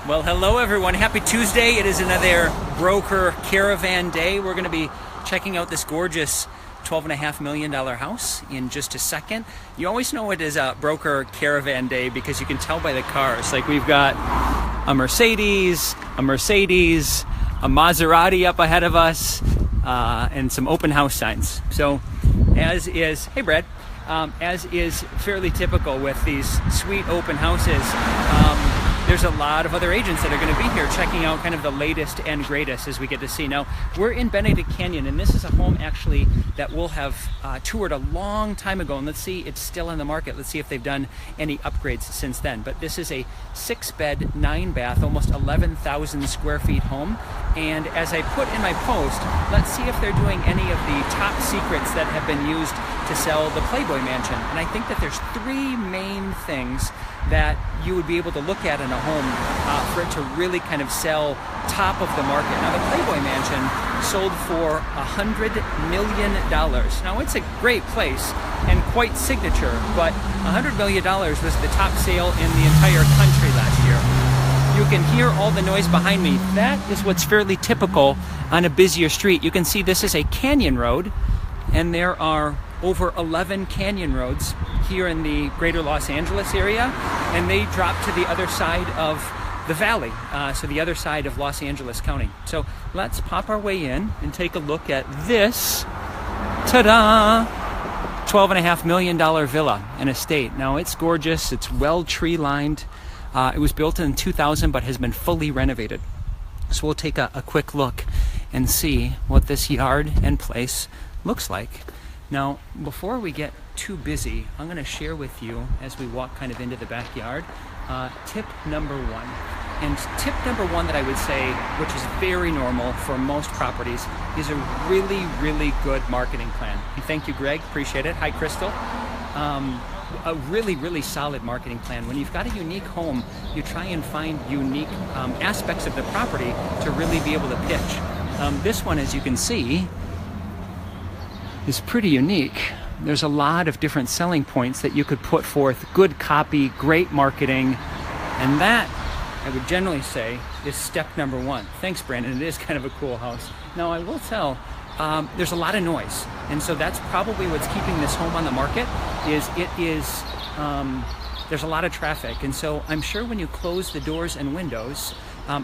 Well, hello everyone. Happy Tuesday. It is another broker caravan day. We're going to be checking out this gorgeous $12.5 million house in just a second. You always know it is a broker caravan day because you can tell by the cars. Like we've got a Mercedes, a Maserati up ahead of us, and some open house signs. So as is, hey Brad, as is fairly typical with these sweet open houses, there's a lot of other agents that are going to be here checking out kind of the latest and greatest as we get to see. Now, we're in Benedict Canyon, and this is a home actually that we'll have toured a long time ago, and let's see, it's still on the market. Let's see if they've done any upgrades since then. But this is a 6-bed, 9-bath, almost 11,000 square feet home. And as I put in my post, let's see if they're doing any of the top secrets that have been used to sell the Playboy Mansion. And I think that there's 3 main things that you would be able to look at in a home for it to really kind of sell top of the market. Now, the Playboy Mansion sold for $100 million. Now, it's a great place and quite signature, but $100 million was the top sale in the entire country last year. You can hear all the noise behind me. That is what's fairly typical on a busier street. You can see this is a canyon road, and there are over 11 canyon roads here in the greater Los Angeles area, and they drop to the other side of the valley, so the other side of Los Angeles County. So let's pop our way in and take a look at this, ta-da, $12.5 million villa and estate. Now it's gorgeous, it's well tree lined. It was built in 2000 but has been fully renovated. So we'll take a quick look and see what this yard and place looks like. Now, before we get too busy, I'm going to share with you as we walk kind of into the backyard, tip number 1. And tip number 1 that I would say, which is very normal for most properties, is a really, really good marketing plan. And thank you, Greg. Appreciate it. Hi, Crystal. A really, really solid marketing plan. When you've got a unique home, you try and find unique aspects of the property to really be able to pitch. This one, as you can see, is pretty unique. There's a lot of different selling points that you could put forth, good copy, great marketing, and that, I would generally say, is step number 1. Thanks, Brandon. It is kind of a cool house. Now, I will tell, there's a lot of noise, and so that's probably what's keeping this home on the market, there's a lot of traffic, and so I'm sure when you close the doors and windows,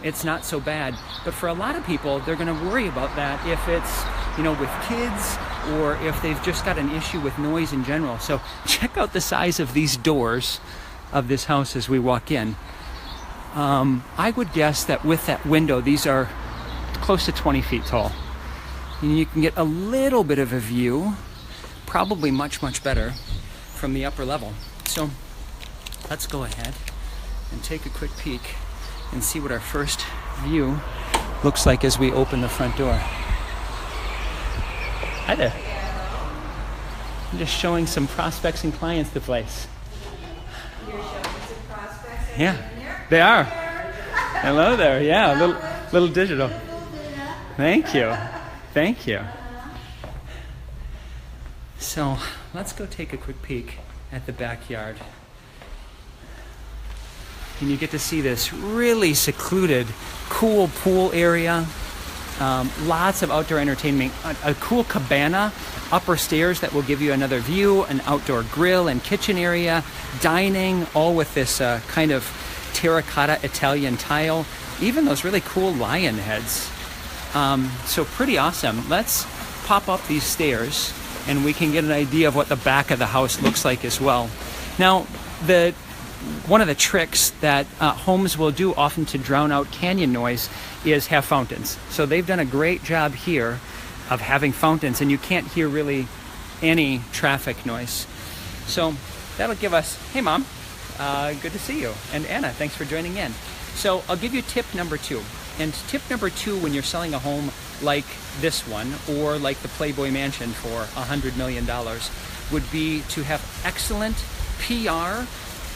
it's not so bad. But for a lot of people, they're going to worry about that if it's, with kids, or if they've just got an issue with noise in general. So check out the size of these doors of this house as we walk in. I would guess that with that window, these are close to 20 feet tall. And you can get a little bit of a view, probably much, much better from the upper level. So let's go ahead and take a quick peek and see what our first view looks like as we open the front door. Hi there. I'm just showing some prospects and clients the place. You're showing some prospects? Yeah, they are. Hello there. Yeah, little digital. Thank you. Thank you. So let's go take a quick peek at the backyard. And you get to see this really secluded, cool pool area. Lots of outdoor entertainment, a cool cabana, upper stairs that will give you another view, an outdoor grill and kitchen area, dining, all with this kind of terracotta Italian tile, even those really cool lion heads. So pretty awesome. Let's pop up these stairs and we can get an idea of what the back of the house looks like as well. Now, one of the tricks that homes will do often to drown out canyon noise is have fountains. So they've done a great job here of having fountains, and you can't hear really any traffic noise. So that'll give us, hey Mom, good to see you. And Anna, thanks for joining in. So I'll give you tip number 2. And tip number 2 when you're selling a home like this one or like the Playboy Mansion for $100 million would be to have excellent PR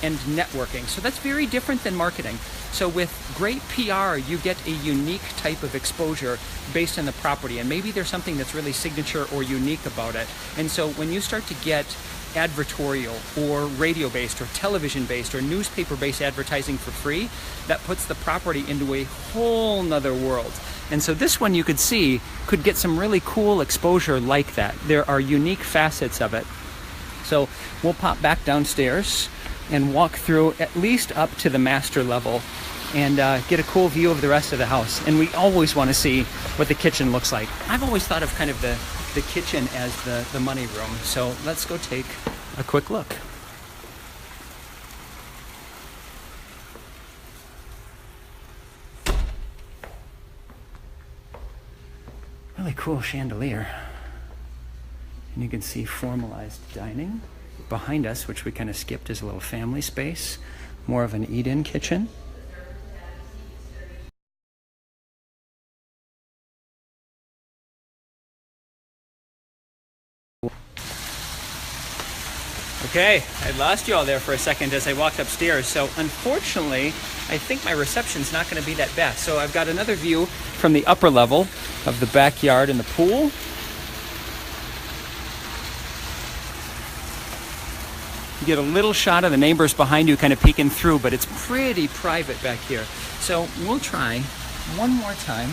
and networking. So that's very different than marketing. So with great PR, you get a unique type of exposure based on the property, and maybe there's something that's really signature or unique about it. And so when you start to get advertorial or radio-based or television-based or newspaper-based advertising for free, that puts the property into a whole nother world. And so this one, you could see, could get some really cool exposure like that. There are unique facets of it. So we'll pop back downstairs and walk through at least up to the master level and get a cool view of the rest of the house. And we always want to see what the kitchen looks like. I've always thought of kind of the kitchen as the money room. So let's go take a quick look. Really cool chandelier. And you can see formalized dining. Behind us, which we kind of skipped, is a little family space. More of an eat-in kitchen. Okay, I lost you all there for a second as I walked upstairs. So unfortunately, I think my reception's not going to be that bad. So I've got another view from the upper level of the backyard and the pool. You get a little shot of the neighbors behind you kind of peeking through, but it's pretty private back here. So we'll try one more time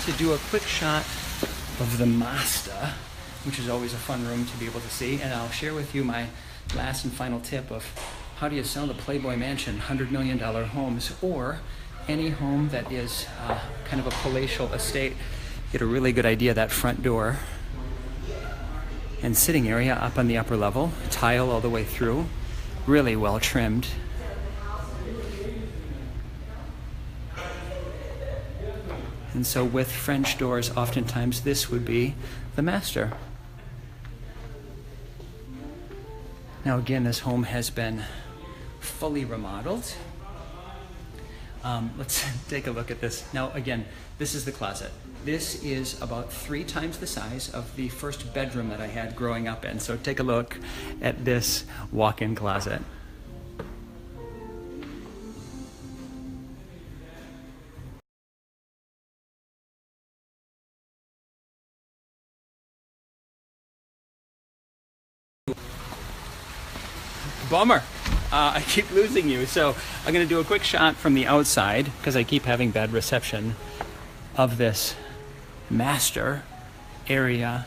to do a quick shot of the master, which is always a fun room to be able to see. And I'll share with you my last and final tip of how do you sell the Playboy Mansion $100 million homes, or any home that is kind of a palatial estate. Get a really good idea of that front door and sitting area up on the upper level, tile all the way through, really well trimmed. And so with French doors, oftentimes this would be the master. Now again, this home has been fully remodeled. Let's take a look at this. Now again, this is the closet. This is about 3 times the size of the first bedroom that I had growing up in. So take a look at this walk-in closet. Bummer. I keep losing you. So I'm going to do a quick shot from the outside, because I keep having bad reception, of this master area.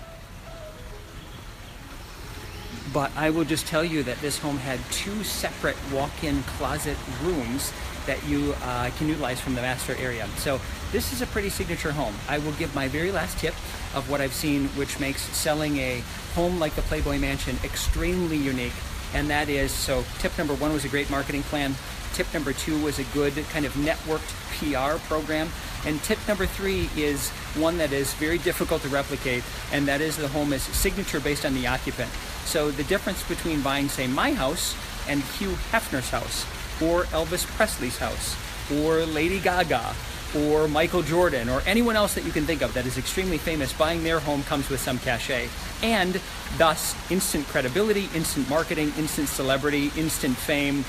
But I will just tell you that this home had 2 separate walk-in closet rooms that you can utilize from the master area. So this is a pretty signature home. I will give my very last tip of what I've seen, which makes selling a home like the Playboy Mansion extremely unique. And that is, so tip number 1 was a great marketing plan. Tip number 2 was a good kind of networked PR program. And tip number 3 is one that is very difficult to replicate, and that is the home is signature based on the occupant. So the difference between buying, say, my house and Hugh Hefner's house, or Elvis Presley's house, or Lady Gaga, or Michael Jordan, or anyone else that you can think of that is extremely famous, buying their home comes with some cachet, and thus instant credibility, instant marketing, instant celebrity, instant fame.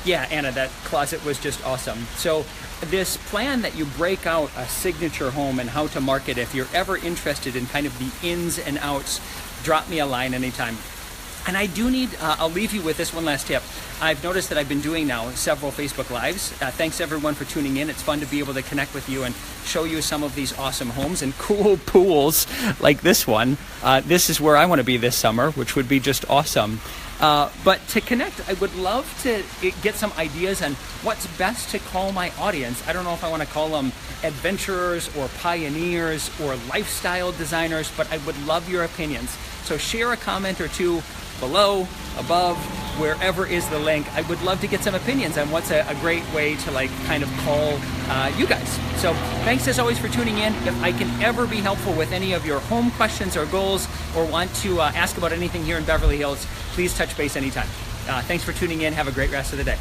Yeah, Anna, that closet was just awesome. So this plan that you break out a signature home and how to market, if you're ever interested in kind of the ins and outs, drop me a line anytime. And I do need, I'll leave you with this one last tip. I've noticed that I've been doing now several Facebook Lives. Thanks everyone for tuning in. It's fun to be able to connect with you and show you some of these awesome homes and cool pools like this one. This is where I want to be this summer, which would be just awesome. But to connect, I would love to get some ideas on what's best to call my audience. I don't know if I want to call them adventurers or pioneers or lifestyle designers, but I would love your opinions. So share a comment or two below, above, wherever is the link. I would love to get some opinions on what's a great way to like kind of call you guys. So thanks as always for tuning in. If I can ever be helpful with any of your home questions or goals, or want to ask about anything here in Beverly Hills, please touch base anytime. Thanks for tuning in. Have a great rest of the day.